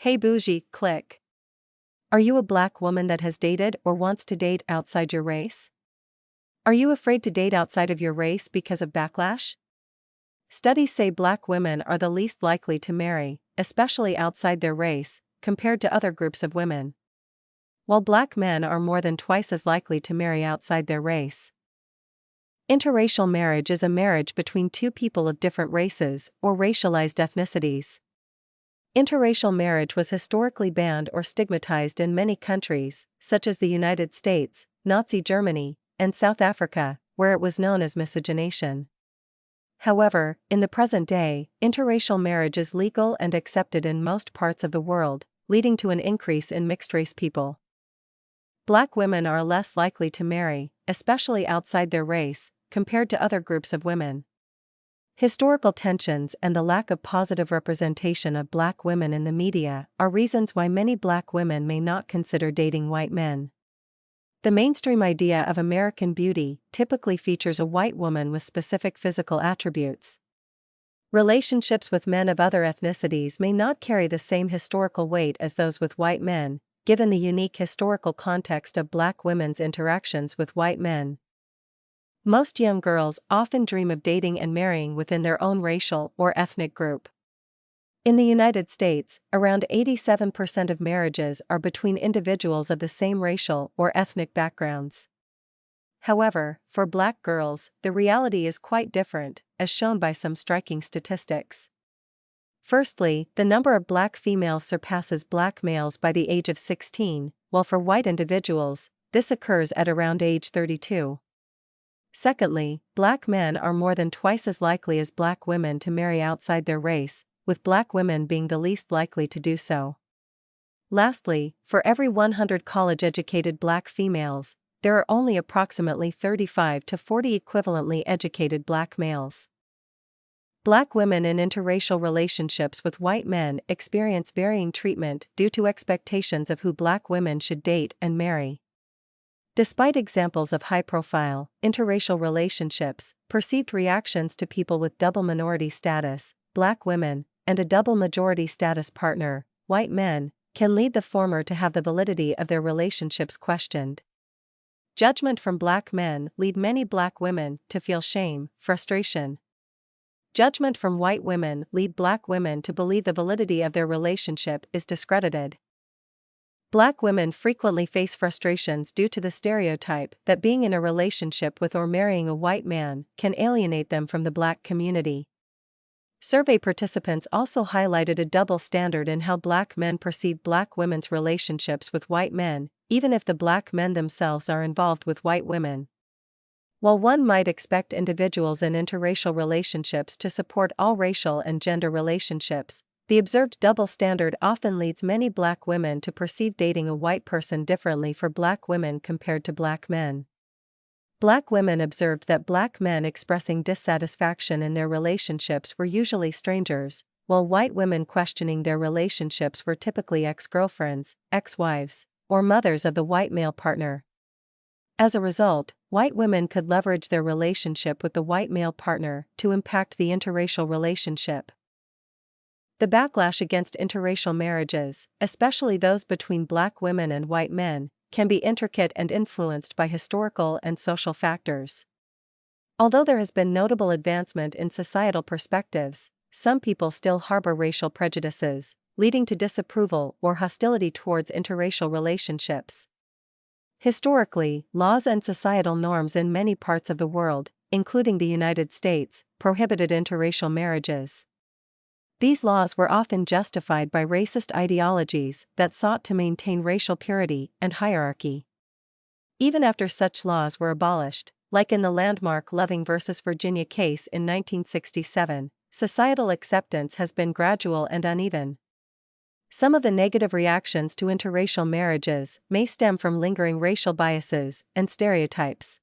Hey Bougie Clique. Are you a black woman that has dated or wants to date outside your race? Are you afraid to date outside of your race because of backlash? Studies say black women are the least likely to marry, especially outside their race, compared to other groups of women. While black men are more than twice as likely to marry outside their race. Interracial marriage is a marriage between two people of different races or racialized ethnicities. Interracial marriage was historically banned or stigmatized in many countries, such as the United States, Nazi Germany, and South Africa, where it was known as miscegenation. However, in the present day, interracial marriage is legal and accepted in most parts of the world, leading to an increase in mixed-race people. Black women are less likely to marry, especially outside their race, compared to other groups of women. Historical tensions and the lack of positive representation of black women in the media are reasons why many black women may not consider dating white men. The mainstream idea of American beauty typically features a white woman with specific physical attributes. Relationships with men of other ethnicities may not carry the same historical weight as those with white men, given the unique historical context of black women's interactions with white men. Most young girls often dream of dating and marrying within their own racial or ethnic group. In the United States, around 87% of marriages are between individuals of the same racial or ethnic backgrounds. However, for black girls, the reality is quite different, as shown by some striking statistics. Firstly, the number of black females surpasses black males by the age of 16, while for white individuals, this occurs at around age 32. Secondly, black men are more than twice as likely as black women to marry outside their race, with black women being the least likely to do so. Lastly, for every 100 college-educated black females, there are only approximately 35 to 40 equivalently educated black males. Black women in interracial relationships with white men experience varying treatment due to expectations of who black women should date and marry. Despite examples of high-profile, interracial relationships, perceived reactions to people with double minority status, black women, and a double majority status partner, white men, can lead the former to have the validity of their relationships questioned. Judgment from black men lead many black women to feel shame, frustration. Judgment from white women lead black women to believe the validity of their relationship is discredited. Black women frequently face frustrations due to the stereotype that being in a relationship with or marrying a white man can alienate them from the black community. Survey participants also highlighted a double standard in how black men perceive black women's relationships with white men, even if the black men themselves are involved with white women. While one might expect individuals in interracial relationships to support all racial and gender relationships, the observed double standard often leads many black women to perceive dating a white person differently for black women compared to black men. Black women observed that black men expressing dissatisfaction in their relationships were usually strangers, while white women questioning their relationships were typically ex-girlfriends, ex-wives, or mothers of the white male partner. As a result, white women could leverage their relationship with the white male partner to impact the interracial relationship. The backlash against interracial marriages, especially those between black women and white men, can be intricate and influenced by historical and social factors. Although there has been notable advancement in societal perspectives, some people still harbor racial prejudices, leading to disapproval or hostility towards interracial relationships. Historically, laws and societal norms in many parts of the world, including the United States, prohibited interracial marriages. These laws were often justified by racist ideologies that sought to maintain racial purity and hierarchy. Even after such laws were abolished, like in the landmark Loving v. Virginia case in 1967, societal acceptance has been gradual and uneven. Some of the negative reactions to interracial marriages may stem from lingering racial biases and stereotypes.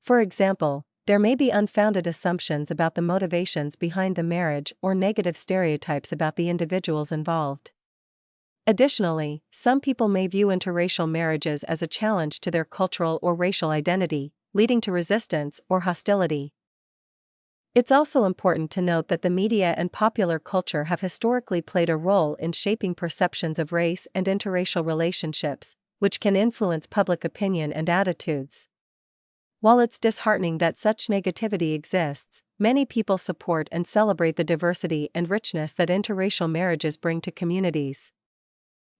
For example, there may be unfounded assumptions about the motivations behind the marriage or negative stereotypes about the individuals involved. Additionally, some people may view interracial marriages as a challenge to their cultural or racial identity, leading to resistance or hostility. It's also important to note that the media and popular culture have historically played a role in shaping perceptions of race and interracial relationships, which can influence public opinion and attitudes. While it's disheartening that such negativity exists, many people support and celebrate the diversity and richness that interracial marriages bring to communities.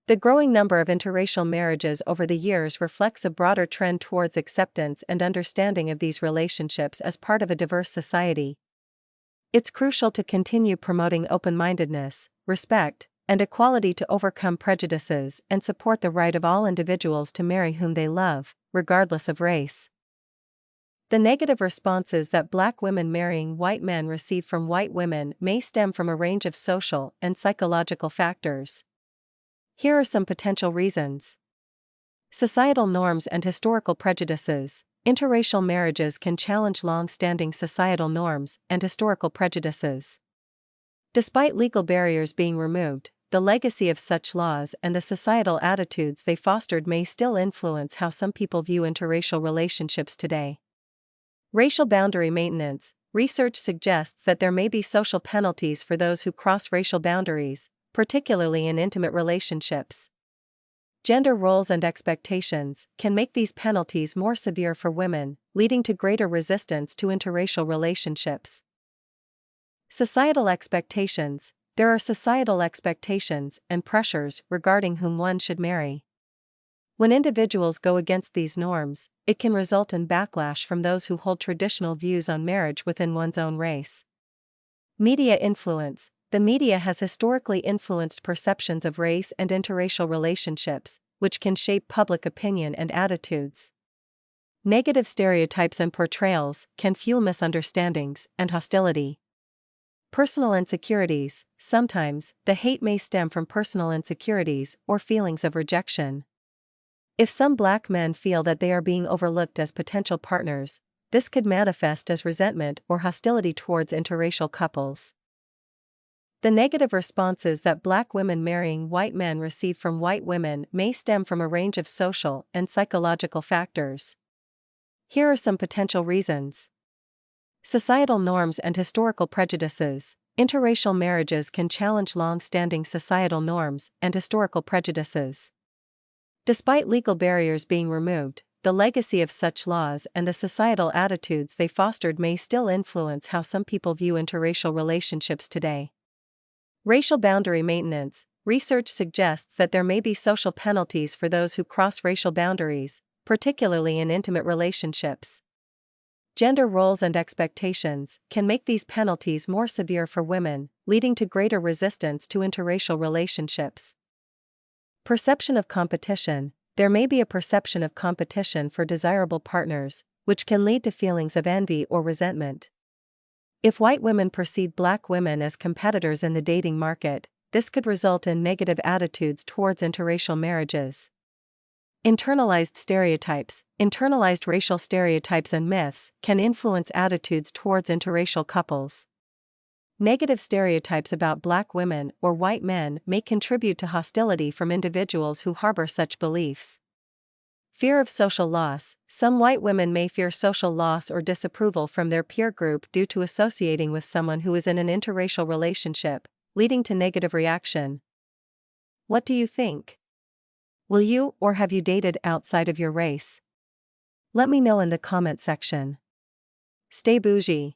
The growing number of interracial marriages over the years reflects a broader trend towards acceptance and understanding of these relationships as part of a diverse society. It's crucial to continue promoting open-mindedness, respect, and equality to overcome prejudices and support the right of all individuals to marry whom they love, regardless of race. The negative responses that Black women marrying white men receive from white women may stem from a range of social and psychological factors. Here are some potential reasons. Societal norms and historical prejudices. Interracial marriages can challenge long-standing societal norms and historical prejudices. Despite legal barriers being removed, the legacy of such laws and the societal attitudes they fostered may still influence how some people view interracial relationships today. Racial boundary maintenance. Research suggests that there may be social penalties for those who cross racial boundaries, particularly in intimate relationships. Gender roles and expectations can make these penalties more severe for women, leading to greater resistance to interracial relationships. Societal expectations. There are societal expectations and pressures regarding whom one should marry. When individuals go against these norms, it can result in backlash from those who hold traditional views on marriage within one's own race. Media influence. The media has historically influenced perceptions of race and interracial relationships, which can shape public opinion and attitudes. Negative stereotypes and portrayals can fuel misunderstandings and hostility. Personal insecurities. Sometimes, the hate may stem from personal insecurities or feelings of rejection. If some Black men feel that they are being overlooked as potential partners, this could manifest as resentment or hostility towards interracial couples. The negative responses that Black women marrying white men receive from white women may stem from a range of social and psychological factors. Here are some potential reasons. Societal norms and historical prejudices. Interracial marriages can challenge long-standing societal norms and historical prejudices. Despite legal barriers being removed, the legacy of such laws and the societal attitudes they fostered may still influence how some people view interracial relationships today. Racial boundary maintenance. Research suggests that there may be social penalties for those who cross racial boundaries, particularly in intimate relationships. Gender roles and expectations can make these penalties more severe for women, leading to greater resistance to interracial relationships. Perception of competition. There may be a perception of competition for desirable partners, which can lead to feelings of envy or resentment. If white women perceive Black women as competitors in the dating market, this could result in negative attitudes towards interracial marriages. Internalized stereotypes. Internalized racial stereotypes and myths can influence attitudes towards interracial couples. Negative stereotypes about Black women or white men may contribute to hostility from individuals who harbor such beliefs. Fear of social loss. Some white women may fear social loss or disapproval from their peer group due to associating with someone who is in an interracial relationship, leading to negative reaction. What do you think? Will you or have you dated outside of your race? Let me know in the comment section. Stay bougie.